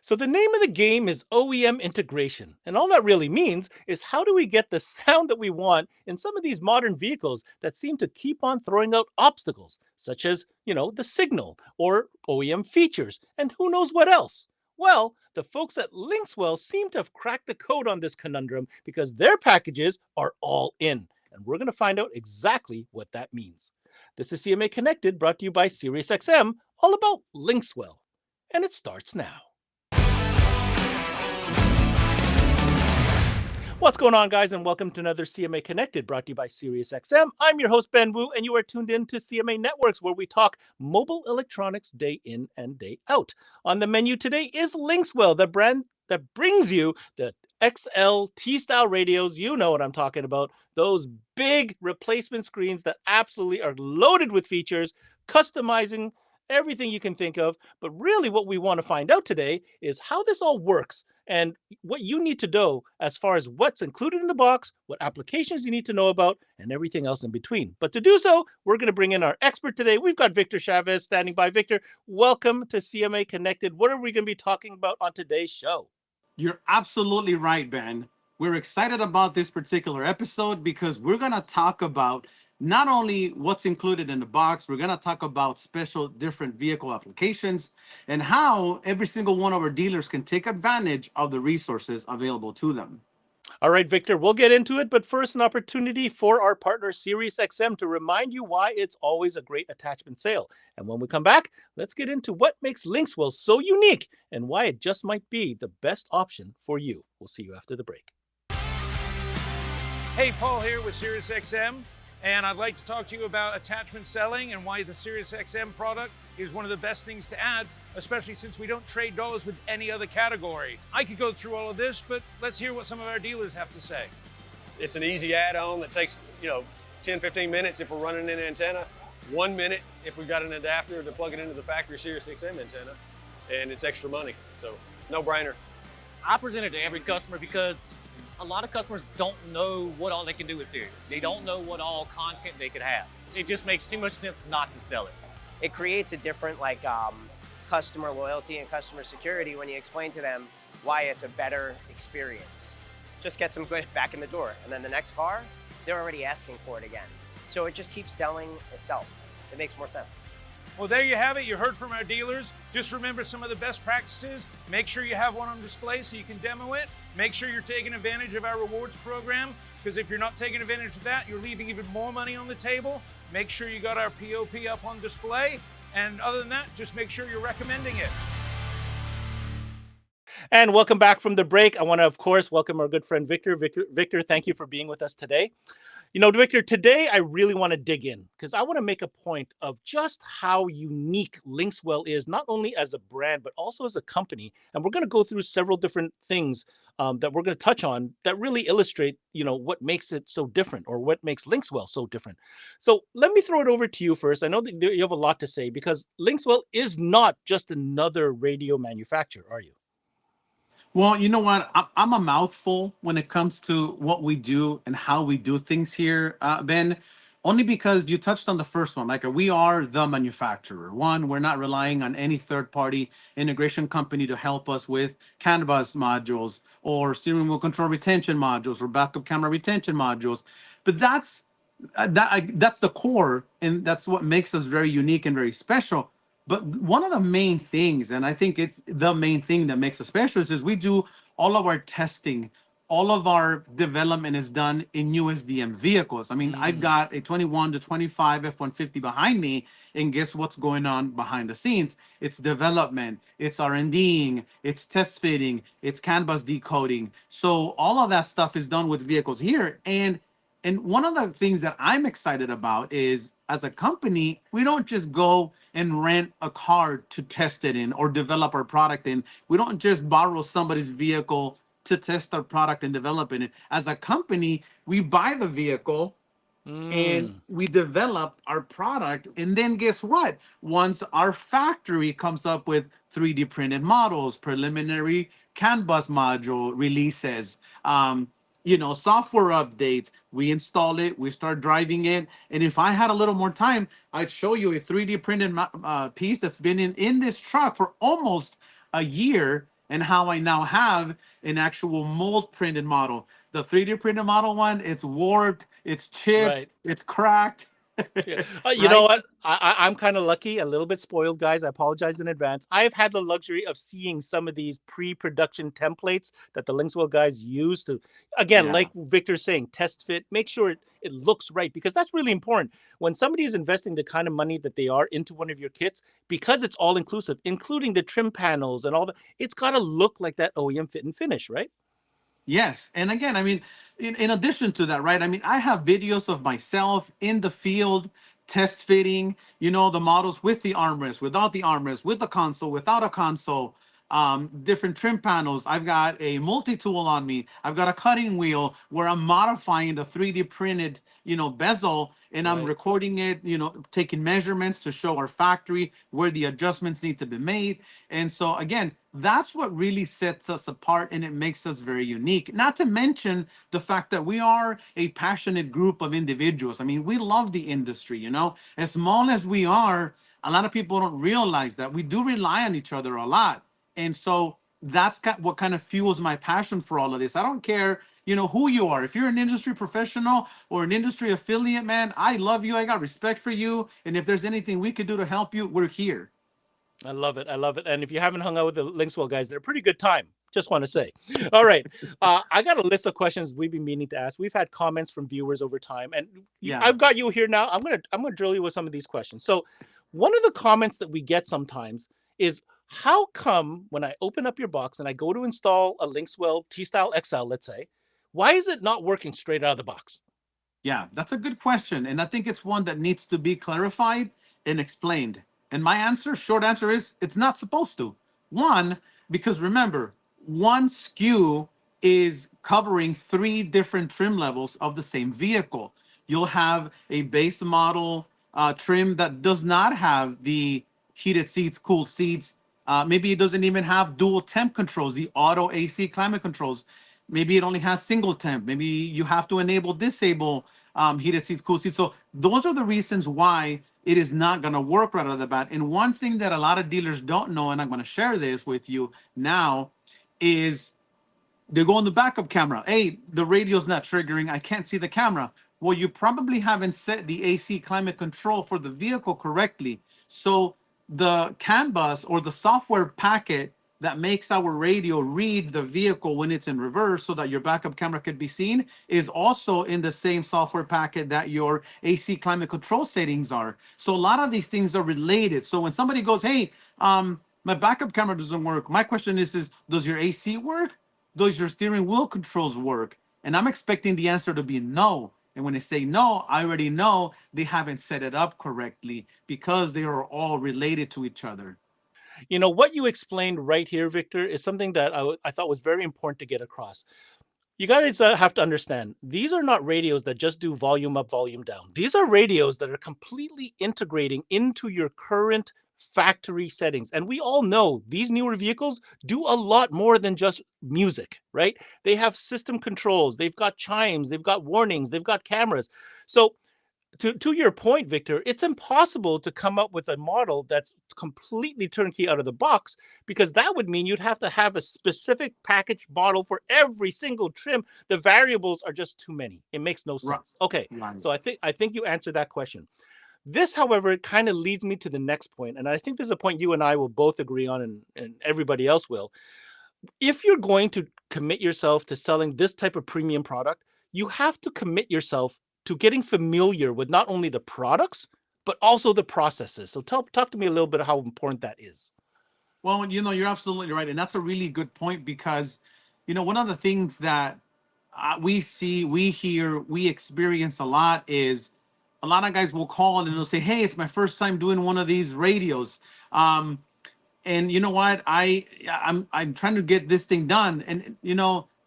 So the name of the game is OEM integration. And all that really means is how do we get the sound that we want in some of these modern vehicles that seem to keep on throwing out obstacles, such as, the signal or OEM features and who knows what else. Well, the folks at Linkswell seem to have cracked the code on this conundrum because their packages are all in. And we're going to find out exactly what that means. This is CMA Connected, brought to you by SiriusXM, all about Linkswell. And it starts now. What's going on, guys, and welcome to another CMA Connected, brought to you by SiriusXM. I'm your host, Ben Wu, and you are tuned in to CMA Networks, where we talk mobile electronics day in and day out. On the menu today is Linkswell, the brand that brings you the XL T-style radios. You know what I'm talking about. Those big replacement screens that absolutely are loaded with features, customizing everything you can think of. But really what we want to find out today is how this all works and what you need to know as far as what's included in the box, what applications you need to know about, and everything else in between. But to do so, we're going to bring in our expert today. We've got Victor Chavez standing by. Victor, welcome to CMA Connected. What are we going to be talking about on today's show? You're absolutely right, Ben. We're excited about this particular episode because we're going to talk about not only what's included in the box, we're going to talk about special different vehicle applications and how every single one of our dealers can take advantage of the resources available to them. All right, Victor, we'll get into it, but first an opportunity for our partner SiriusXM to remind you why it's always a great attachment sale. And when we come back, let's get into what makes Linkswell so unique and why it just might be the best option for you. We'll see you after the break. Hey, Paul here with SiriusXM, and I'd like to talk to you about attachment selling and why the SiriusXM product is one of the best things to add, especially since we don't trade dollars with any other category. I could go through all of this, but let's hear what some of our dealers have to say. It's an easy add-on that takes, 10, 15 minutes if we're running an antenna, 1 minute if we've got an adapter to plug it into the factory SiriusXM antenna, and it's extra money, so no brainer. I present it to every customer because a lot of customers don't know what all they can do with Sirius. They don't know what all content they could have. It just makes too much sense not to sell it. It creates a different customer loyalty and customer security when you explain to them why it's a better experience. Just gets them back in the door. And then the next car, they're already asking for it again. So it just keeps selling itself. It makes more sense. Well, there you have it. You heard from our dealers. Just remember some of the best practices. Make sure you have one on display so you can demo it. Make sure you're taking advantage of our rewards program, because if you're not taking advantage of that, you're leaving even more money on the table. Make sure you got our POP up on display. And other than that, just make sure you're recommending it. And welcome back from the break. I want to, of course, welcome our good friend Victor. Victor, thank you for being with us today. Victor, today I really want to dig in because I want to make a point of just how unique Linkswell is, not only as a brand, but also as a company. And we're going to go through several different things that we're going to touch on that really illustrate, what makes it so different or what makes Linkswell so different. So let me throw it over to you first. I know that you have a lot to say because Linkswell is not just another radio manufacturer, are you? Well, you know what? I'm a mouthful when it comes to what we do and how we do things here, Ben, only because you touched on the first one. Like we are the manufacturer. One, we're not relying on any third-party integration company to help us with CAN bus modules or steering wheel control retention modules or backup camera retention modules. But that's the core, and that's what makes us very unique and very special. But one of the main things, and I think it's the main thing that makes us special, is we do all of our testing, all of our development is done in USDM vehicles. I mean, I've got a 21 to 25 F-150 behind me, and guess what's going on behind the scenes? It's development, it's R&Ding, it's test fitting, it's CAN bus decoding. So all of that stuff is done with vehicles here. And one of the things that I'm excited about is, as a company, we don't just go and rent a car to test it in or develop our product in. We don't just borrow somebody's vehicle to test our product and develop it. As a company, we buy the vehicle and we develop our product. And then guess what? Once our factory comes up with 3D printed models, preliminary CAN bus module releases, software updates, we install it, we start driving it. And if I had a little more time, I'd show you a 3D printed piece that's been in this truck for almost a year. and how I now have an actual mold printed model. The 3D printed model one, it's warped, it's chipped, Right. it's cracked. Yeah. You know Right? what? I'm kind of lucky, a little bit spoiled, guys. I apologize in advance. I've had the luxury of seeing some of these pre-production templates that the Linkswell guys use to, again, Yeah. like Victor's saying, test fit, make sure it looks right, because that's really important. When somebody is investing the kind of money that they are into one of your kits, because it's all inclusive, including the trim panels and all that, it's got to look like that OEM fit and finish, right? Yes. And again, I mean, in addition to that, right? I mean, I have videos of myself in the field test fitting, the models with the armrest, without the armrest, with the console, without a console, different trim panels. I've got a multi-tool on me. I've got a cutting wheel where I'm modifying the 3D printed, bezel, and I'm Right. recording it, taking measurements to show our factory where the adjustments need to be made. And so again, that's what really sets us apart and it makes us very unique. Not to mention the fact that we are a passionate group of individuals. I mean, we love the industry, as small as we are, a lot of people don't realize that we do rely on each other a lot. And so that's what kind of fuels my passion for all of this. I don't care, who you are. If you're an industry professional or an industry affiliate, man, I love you. I got respect for you. And if there's anything we could do to help you, we're here. I love it. I love it. And if you haven't hung out with the Linkswell guys, they're a pretty good time. Just want to say. All right. I got a list of questions we've been meaning to ask. We've had comments from viewers over time, and Yeah. I've got you here now. I'm gonna drill you with some of these questions. So, one of the comments that we get sometimes is, how come when I open up your box and I go to install a Linkswell T-Style XL, let's say, why is it not working straight out of the box? Yeah, that's a good question. And I think it's one that needs to be clarified and explained. And my answer, short answer is it's not supposed to. One, because remember, one SKU is covering 3 different trim levels of the same vehicle. You'll have a base model trim that does not have the heated seats, cooled seats. Maybe it doesn't even have dual temp controls, the auto AC climate controls. Maybe it only has single temp. Maybe you have to disable heated seats, cool seats. So those are the reasons why it is not going to work right out of the bat. And one thing that a lot of dealers don't know, and I'm going to share this with you now, is they go on the backup camera. Hey, the radio's not triggering. I can't see the camera. Well, you probably haven't set the AC climate control for the vehicle correctly. So the CAN bus or the software packet that makes our radio read the vehicle when it's in reverse so that your backup camera could be seen is also in the same software packet that your AC climate control settings are. So a lot of these things are related. So when somebody goes, hey, my backup camera doesn't work, my question is does your AC work? Does your steering wheel controls work? And I'm expecting the answer to be no. And when they say no, I already know they haven't set it up correctly because they are all related to each other. What you explained right here, Victor, is something that I thought was very important to get across. You guys have to understand, these are not radios that just do volume up, volume down. These are radios that are completely integrating into your current factory settings. And we all know these newer vehicles do a lot more than just music, right? They have system controls, they've got chimes, they've got warnings, they've got cameras. So to your point, Victor, it's impossible to come up with a model that's completely turnkey out of the box, because that would mean you'd have to have a specific package model for every single trim. The variables are just too many. It makes no sense. Okay, so I think you answered that question. This, however, kind of leads me to the next point, and I think there's a point you and I will both agree on, and everybody else will. If you're going to commit yourself to selling this type of premium product, you have to commit yourself to getting familiar with not only the products, but also the processes. So talk to me a little bit how important that is. Well, you're absolutely right. And that's a really good point because, one of the things that we see, we hear, we experience a lot is a lot of guys will call and they'll say, hey, it's my first time doing one of these radios. And you know what? I'm trying to get this thing done. And,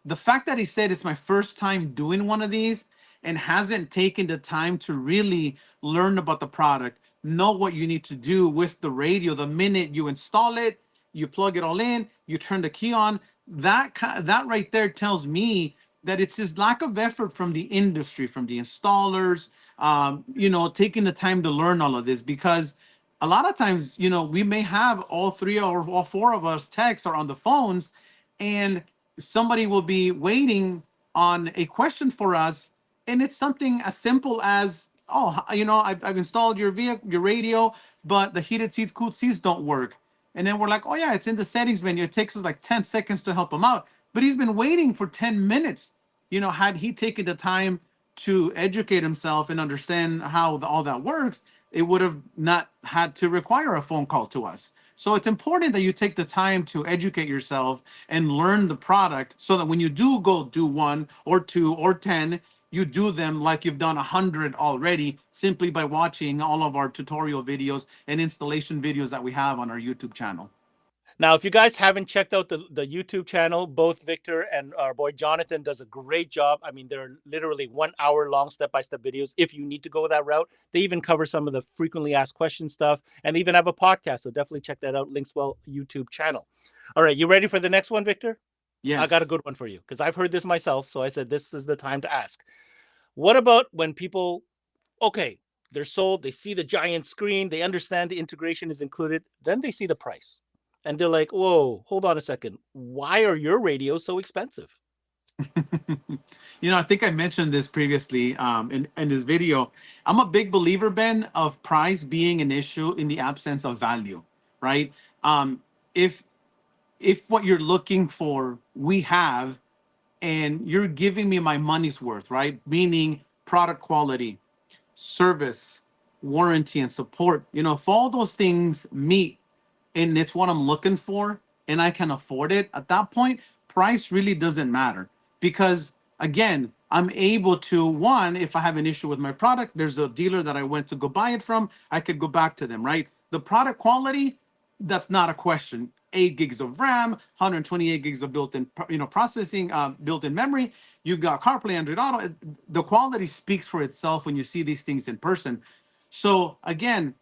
the fact that he said it's my first time doing one of these and hasn't taken the time to really learn about the product, know what you need to do with the radio. The minute you install it, you plug it all in, you turn the key on. That right there tells me that it's his lack of effort from the industry, from the installers, taking the time to learn all of this. Because a lot of times, we may have all three or all four of us texts or on the phones, and somebody will be waiting on a question for us, and it's something as simple as, oh, I've installed your vehicle, your radio, but the heated seats, cooled seats don't work. And then we're like, oh yeah, it's in the settings menu. It takes us like 10 seconds to help him out. But he's been waiting for 10 minutes. Had he taken the time to educate himself and understand how all that works, it would have not had to require a phone call to us. So it's important that you take the time to educate yourself and learn the product so that when you do go do one or two or 10, you do them like you've done 100 already, simply by watching all of our tutorial videos and installation videos that we have on our YouTube channel. Now, if you guys haven't checked out the YouTube channel, both Victor and our boy Jonathan does a great job. I mean, they're literally 1 hour long step-by-step videos. If you need to go that route, they even cover some of the frequently asked questions stuff, and they even have a podcast. So definitely check that out, Linkswell YouTube channel. All right, you ready for the next one, Victor? Yes. I got a good one for you because I've heard this myself. So I said, this is the time to ask. What about when people, okay, they're sold, they see the giant screen, they understand the integration is included, then they see the price. And they're like, whoa, hold on a second. Why are your radios so expensive? I think I mentioned this previously in this video. I'm a big believer, Ben, of price being an issue in the absence of value, right? If what you're looking for, we have, and you're giving me my money's worth, right? Meaning product quality, service, warranty, and support. If all those things meet, and it's what I'm looking for, and I can afford it, at that point, price really doesn't matter. Because again, I'm able to, one, if I have an issue with my product, there's a dealer that I went to go buy it from, I could go back to them, right? The product quality, that's not a question. 8 gigs of RAM, 128 gigs of built-in, processing, built-in memory. You got CarPlay, Android Auto. The quality speaks for itself when you see these things in person. So again,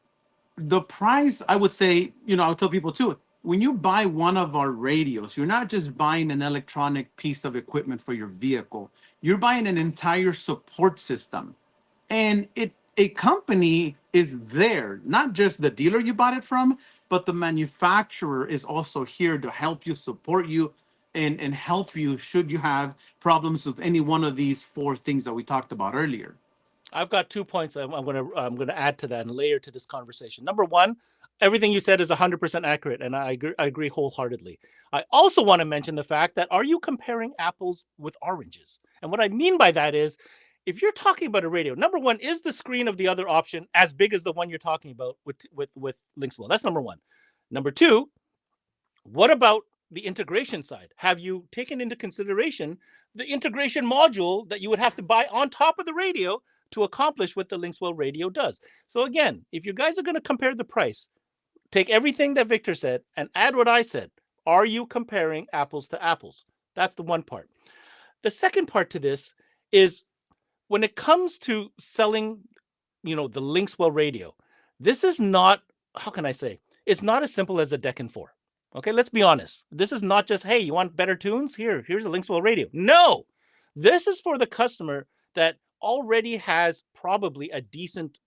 the price, I would say, I would tell people too, when you buy one of our radios, you're not just buying an electronic piece of equipment for your vehicle. You're buying an entire support system. And a company is there, not just the dealer you bought it from, but the manufacturer is also here to help you, support you, and help you should you have problems with any one of these 4 things that we talked about earlier. I've got 2 points I'm going to add to that and layer to this conversation. Number one, everything you said is 100% accurate, and I agree wholeheartedly. I also want to mention the fact that, are you comparing apples with oranges? And what I mean by that is, if you're talking about a radio, number one, is the screen of the other option as big as the one you're talking about with Linkswell? That's number one. Number two, what about the integration side? Have you taken into consideration the integration module that you would have to buy on top of the radio to accomplish what the Linkswell radio does? So again, if you guys are going to compare the price, take everything that Victor said and add what I said. Are you comparing apples to apples? That's the one part. The second part to this is, when it comes to selling, the Linkswell radio, this is not, how can I say, it's not as simple as a deck and 4. Okay, let's be honest. This is not just, hey, you want better tunes? Here's a Linkswell radio. No, this is for the customer that already has probably a decent,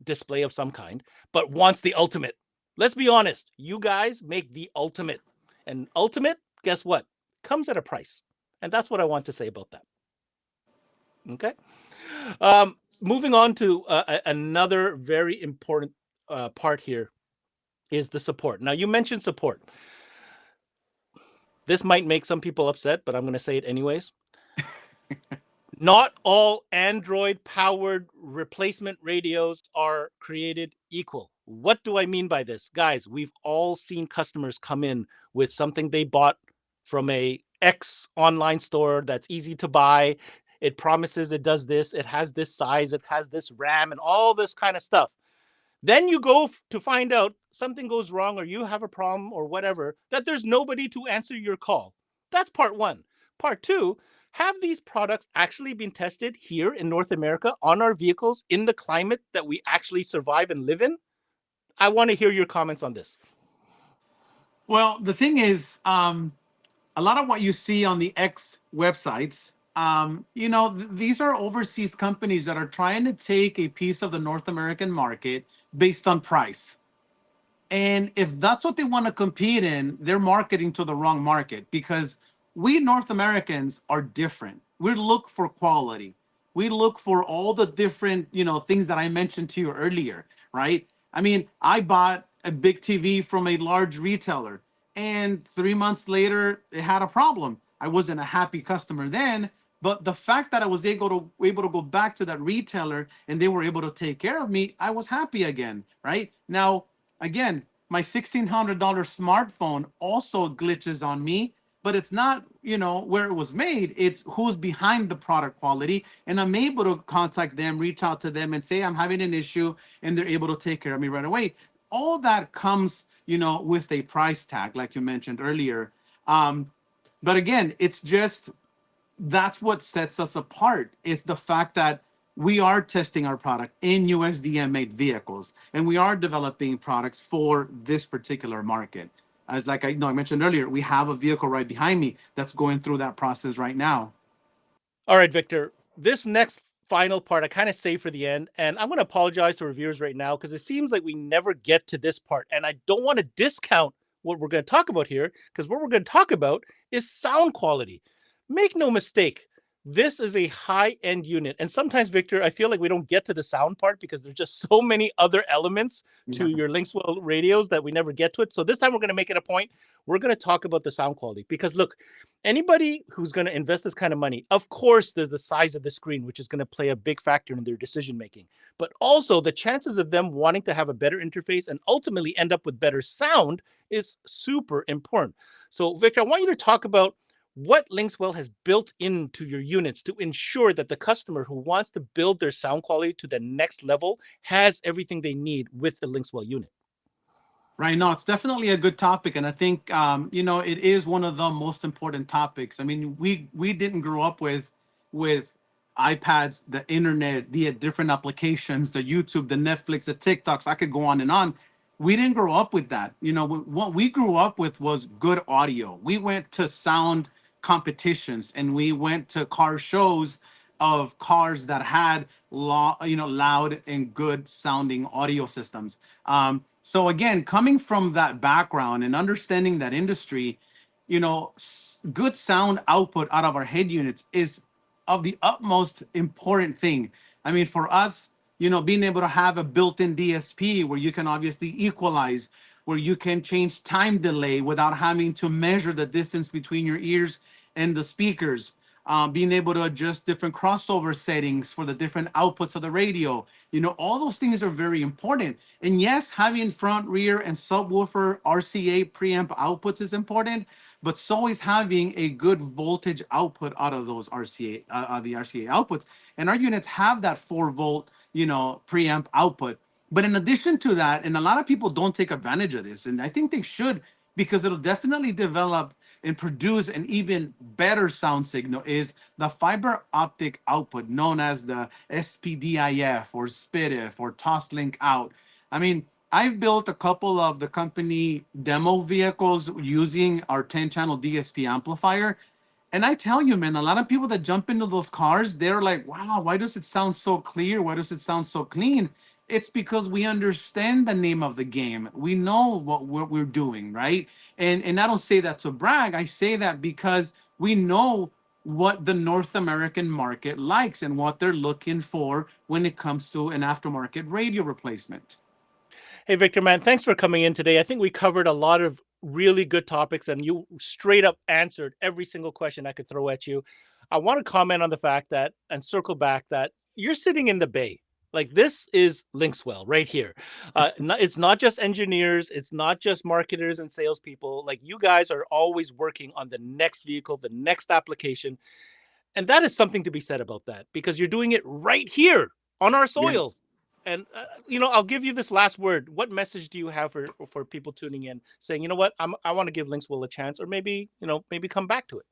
display of some kind, but wants the ultimate. Let's be honest. You guys make the ultimate. And ultimate, guess what? Comes at a price. And that's what I want to say about that. Okay. Moving on to another very important part here is the support. Now, you mentioned support. This might make some people upset, but I'm going to say it anyways. Not all Android-powered replacement radios are created equal. What do I mean by this? Guys, we've all seen customers come in with something they bought from a X online store that's easy to buy. It promises it does this, it has this size, it has this RAM, and all this kind of stuff. Then you go to find out something goes wrong, or you have a problem or whatever, that there's nobody to answer your call. That's part one. Part two, have these products actually been tested here in North America on our vehicles in the climate that we actually survive and live in? I want to hear your comments on this. Well, the thing is, a lot of what you see on the X websites, these are overseas companies that are trying to take a piece of the North American market based on price, And if that's what they want to compete in, they're marketing to the wrong market, because we North Americans are different. We look for quality. We look for all the different, things that I mentioned to you earlier, right? I mean, I bought a big TV from a large retailer, and 3 months later it had a problem. I wasn't a happy customer then, but the fact that I was able to go back to that retailer and they were able to take care of me, I was happy again, right? Now, again, my $1,600 smartphone also glitches on me, but it's not, where it was made. It's who's behind the product quality. And I'm able to contact them, reach out to them and say, I'm having an issue, and they're able to take care of me right away. All that comes, with a price tag, like you mentioned earlier. But again, it's just, that's what sets us apart, is the fact that we are testing our product in USDM made vehicles, and we are developing products for this particular market. As like I mentioned earlier, we have a vehicle right behind me that's going through that process right now. All right, Victor, this next final part I kind of saved for the end, and I'm going to apologize to reviewers right now because it seems like we never get to this part, and I don't want to discount what we're going to talk about here, because what we're going to talk about is sound quality. Make no mistake, this is a high-end unit. And sometimes, Victor, I feel like we don't get to the sound part because there's just so many other elements to your Linkswell radios that we never get to it. So this time we're going to make it a point. We're going to talk about the sound quality, because look, anybody who's going to invest this kind of money, of course, there's the size of the screen, which is going to play a big factor in their decision-making, but also the chances of them wanting to have a better interface and ultimately end up with better sound is super important. So Victor, I want you to talk about what Linkswell has built into your units to ensure that the customer who wants to build their sound quality to the next level has everything they need with the Linkswell unit. Right. No, it's definitely a good topic. And I think, it is one of the most important topics. I mean, we didn't grow up with iPads, the internet, the different applications, the YouTube, the Netflix, the TikToks. I could go on and on. We didn't grow up with that. What we grew up with was good audio. We went to sound competitions, and we went to car shows of cars that had loud and good sounding audio systems. So again, coming from that background and understanding that industry, good sound output out of our head units is of the utmost important thing. I mean, for us, being able to have a built-in DSP where you can obviously equalize, where you can change time delay without having to measure the distance between your ears and the speakers, being able to adjust different crossover settings for the different outputs of the radio. All those things are very important. And yes, having front, rear, and subwoofer RCA preamp outputs is important, but so is having a good voltage output out of those RCA, the RCA outputs. And our units have that 4-volt, preamp output. But in addition to that, and a lot of people don't take advantage of this, and I think they should, because it'll definitely develop and produce an even better sound signal, is the fiber optic output known as the SPDIF or SPDIF or Toslink out. I mean, I've built a couple of the company demo vehicles using our 10-channel DSP amplifier. And I tell you, man, a lot of people that jump into those cars, they're like, wow, why does it sound so clear? Why does it sound so clean? It's because we understand the name of the game. We know what we're doing, right? And I don't say that to brag. I say that because we know what the North American market likes and what they're looking for when it comes to an aftermarket radio replacement. Hey, Victor, man, thanks for coming in today. I think we covered a lot of really good topics, and you straight up answered every single question I could throw at you. I want to comment on the fact that, and circle back, that you're sitting in the Bay. Like, this is Linkswell right here. It's not just engineers. It's not just marketers and salespeople. Like, you guys are always working on the next vehicle, the next application. And that is something to be said about that, because you're doing it right here on our soil. Yes. And, I'll give you this last word. What message do you have for people tuning in saying, you know what, I want to give Linkswell a chance, or maybe come back to it?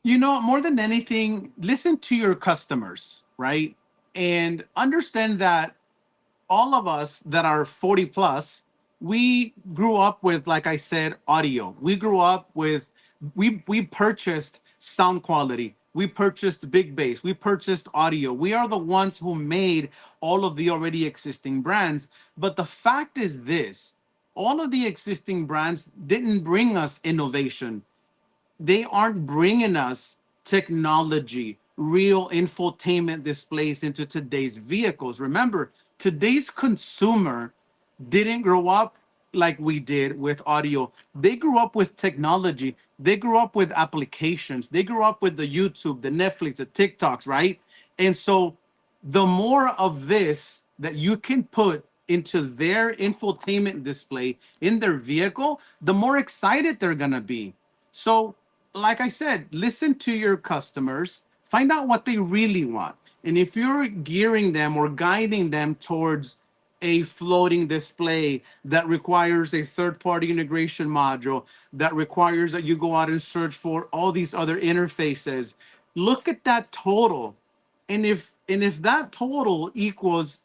More than anything, listen to your customers, right? And understand that all of us that are 40 plus, we grew up with, like I said, audio. We grew up with, we purchased sound quality. We purchased big bass. We purchased audio. We are the ones who made all of the already existing brands. But the fact is this: all of the existing brands didn't bring us innovation. They aren't bringing us technology, real infotainment displays into today's vehicles. Remember, today's consumer didn't grow up like we did with audio. They grew up with technology. They grew up with applications. They grew up with the YouTube, the Netflix, the TikToks, right? And so the more of this that you can put into their infotainment display in their vehicle, the more excited they're going to be. So, like I said, listen to your customers, find out what they really want. And if you're gearing them or guiding them towards a floating display that requires a third-party integration module, that requires that you go out and search for all these other interfaces, look at that total. And if that total equals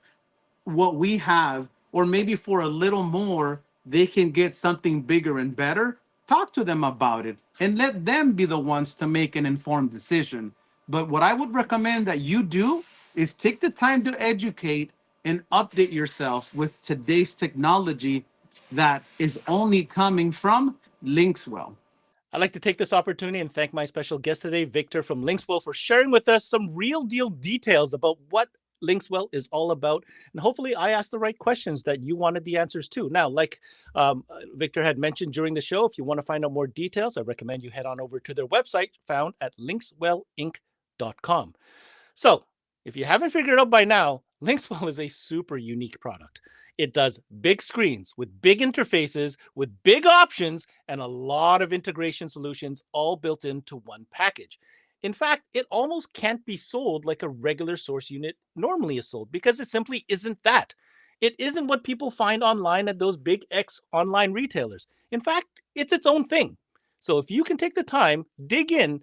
what we have, or maybe for a little more, they can get something bigger and better, talk to them about it and let them be the ones to make an informed decision. But what I would recommend that you do is take the time to educate and update yourself with today's technology that is only coming from Linkswell. I'd like to take this opportunity and thank my special guest today, Victor from Linkswell, for sharing with us some real deal details about what Linkswell is all about. And hopefully I asked the right questions that you wanted the answers to. Now, like Victor had mentioned during the show, if you want to find out more details, I recommend you head on over to their website found at linkswellinc.com. So if you haven't figured it out by now, Linkswell is a super unique product. It does big screens with big interfaces, with big options, and a lot of integration solutions all built into one package. In fact, it almost can't be sold like a regular source unit normally is sold because it simply isn't that. It isn't what people find online at those big X online retailers. In fact, it's its own thing. So if you can take the time, dig in,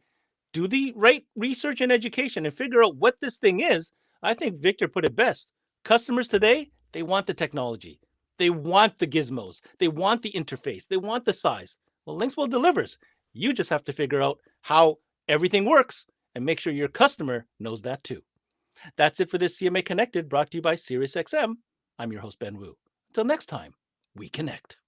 do the right research and education, and figure out what this thing is, I think Victor put it best. Customers today, they want the technology. They want the gizmos. They want the interface. They want the size. Well, Linkswell delivers. You just have to figure out how everything works and make sure your customer knows that too. That's it for this CMA Connected, brought to you by SiriusXM. I'm your host, Ben Wu. Until next time, we connect.